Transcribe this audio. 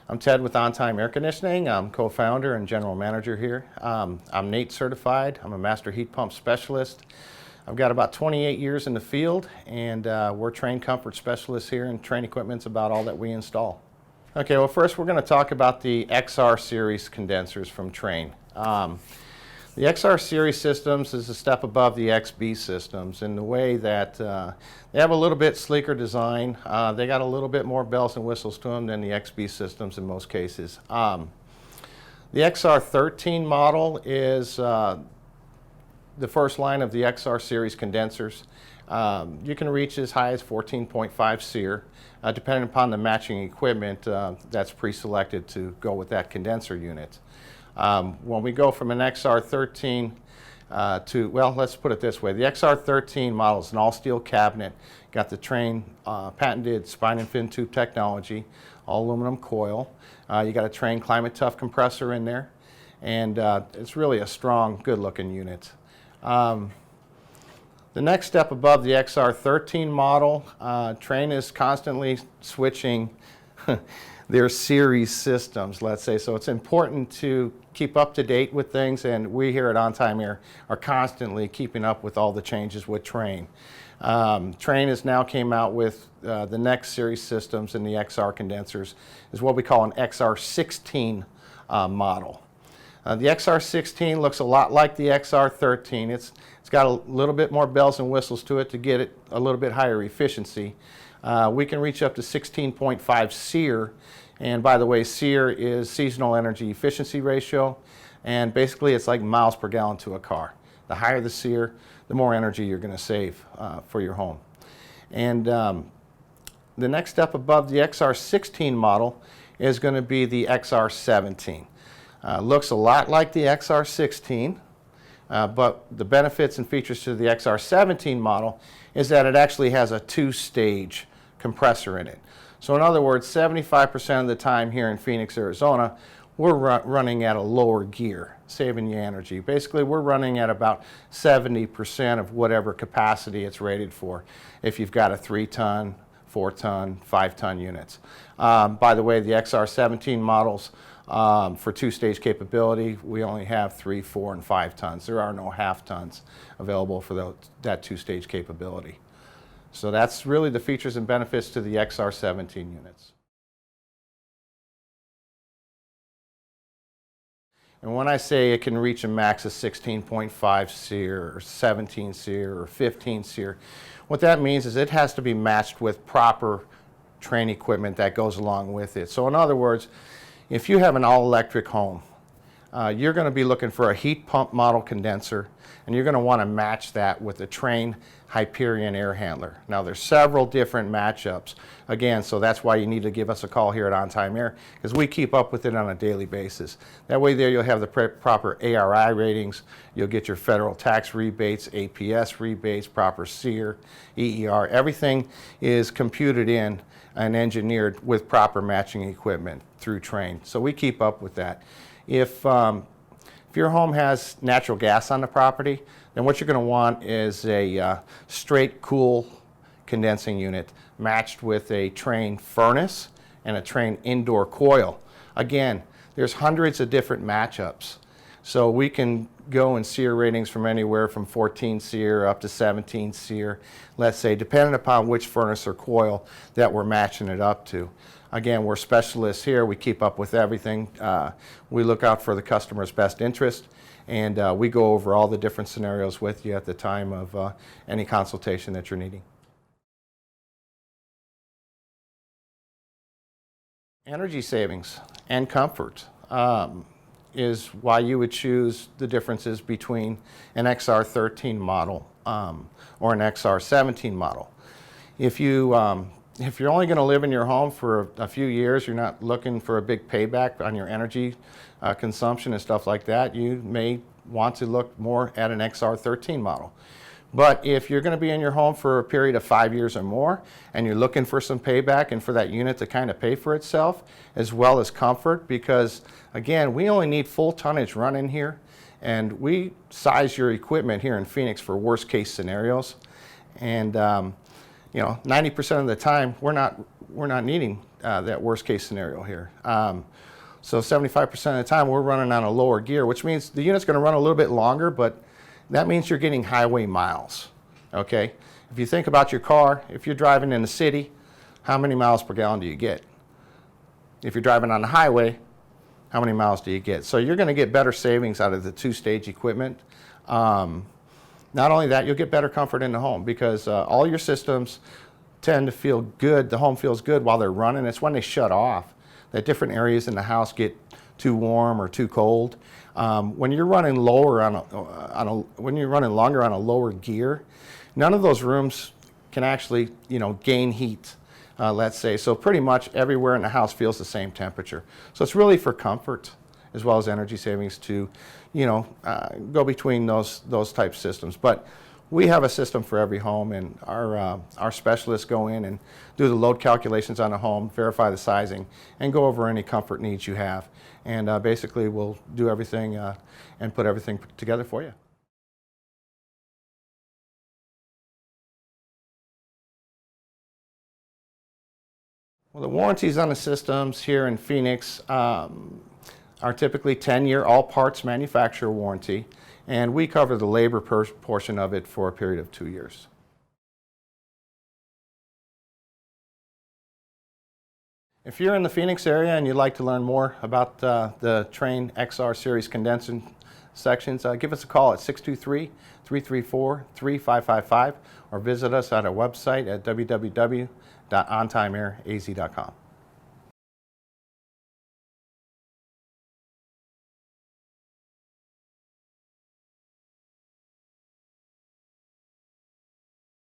I'm Ted with On Time Air Conditioning. I'm co-founder and general manager here. I'm NATE certified. I'm a master heat pump specialist. I've got about 28 years in the field, and we're Trane comfort specialists here, and Trane equipment's about all that we install. Okay, well, first we're going to talk about the XR series condensers from Trane. The XR series systems is a step above the XB systems in the way that they have a little bit sleeker design. They got a little bit more bells and whistles to them than the XB systems in most cases. The XR13 model is the first line of the XR series condensers. You can reach as high as 14.5 Seer, depending upon the matching equipment that's pre-selected to go with that condenser unit. When we go from an XR13 well, let's put it this way. The XR13 model is an all-steel cabinet, got the Trane patented spine and fin tube technology, all aluminum coil. You got a Trane Climatuff compressor in there, and it's really a strong, good-looking unit. The next step above the XR13 model, Trane is constantly switching their series systems, let's say. So it's important to keep up to date with things, and we here at On Time Air are constantly keeping up with all the changes with Trane. Trane has now came out with the next series systems in the XR condensers is what we call an XR16 model. The XR16 looks a lot like the XR13. It's got a little bit more bells and whistles to it to get it a little bit higher efficiency. We can reach up to 16.5 Seer, and by the way, Seer is seasonal energy efficiency ratio, and basically it's like miles per gallon to a car. The higher the Seer, the more energy you're going to save for your home. And the next step above the XR16 model is going to be the XR17. Looks a lot like the XR16, but the benefits and features to the XR17 model is that it actually has a two-stage compressor in it. So in other words, 75% of the time here in Phoenix, Arizona, we're running at a lower gear, saving you energy. Basically, we're running at about 70% of whatever capacity it's rated for if you've got a 3-ton, 4-ton, 5-ton units. By the way, the XR17 models, for two-stage capability, we only have 3, 4, and 5 tons. There are no half tons available for that two-stage capability. So that's really the features and benefits to the XR17 units. And when I say it can reach a max of 16.5 Seer or 17 Seer or 15 Seer, what that means is it has to be matched with proper Trane equipment that goes along with it. So in other words, if you have an all-electric home, you're going to be looking for a heat pump model condenser, and you're going to want to match that with a Trane Hyperion air handler. Now there's several different matchups. Again, so that's why you need to give us a call here at On Time Air, because we keep up with it on a daily basis. That way there you'll have the proper ARI ratings, you'll get your federal tax rebates, APS rebates, proper Seer, EER. Everything is computed in and engineered with proper matching equipment through Trane. So we keep up with that. If your home has natural gas on the property, then what you're going to want is a straight cool condensing unit matched with a Trane furnace and a Trane indoor coil. Again, there's hundreds of different matchups. So we can go in Seer ratings from anywhere from 14 Seer up to 17 Seer, let's say, depending upon which furnace or coil that we're matching it up to. Again, we're specialists here. We keep up with everything. We look out for the customer's best interest, and we go over all the different scenarios with you at the time of any consultation that you're needing. Energy savings and comfort is why you would choose the differences between an XR13 model or an XR17 model. If you're only going to live in your home for a few years, you're not looking for a big payback on your energy consumption and stuff like that, you may want to look more at an XR13 model. But if you're going to be in your home for a period of 5 years or more, and you're looking for some payback and for that unit to kind of pay for itself, as well as comfort, because again, we only need full tonnage running here, and we size your equipment here in Phoenix for worst case scenarios. And you know, 90% of the time, we're not needing that worst case scenario here. So 75% of the time we're running on a lower gear, which means the unit's going to run a little bit longer, but that means you're getting highway miles. Okay? If you think about your car, if you're driving in the city, how many miles per gallon do you get? If you're driving on the highway, how many miles do you get? So you're going to get better savings out of the two-stage equipment. Not only that, you'll get better comfort in the home because all your systems tend to feel good. The home feels good while they're running. It's when they shut off that different areas in the house get too warm or too cold. When you're running lower when you're running longer on a lower gear, none of those rooms can actually, gain heat. Let's say. So pretty much everywhere in the house feels the same temperature. So it's really for comfort as well as energy savings to, go between those type systems. But we have a system for every home, and our specialists go in and do the load calculations on the home, verify the sizing, and go over any comfort needs you have. And basically we'll do everything and put everything together for you. Well, the warranties on the systems here in Phoenix are typically 10-year all parts manufacturer warranty, and we cover the labor portion of it for a period of 2 years. If you're in the Phoenix area and you'd like to learn more about the Trane XR series condensing sections, give us a call at 623-334-3555 or visit us at our website at www.ontimeairaz.com.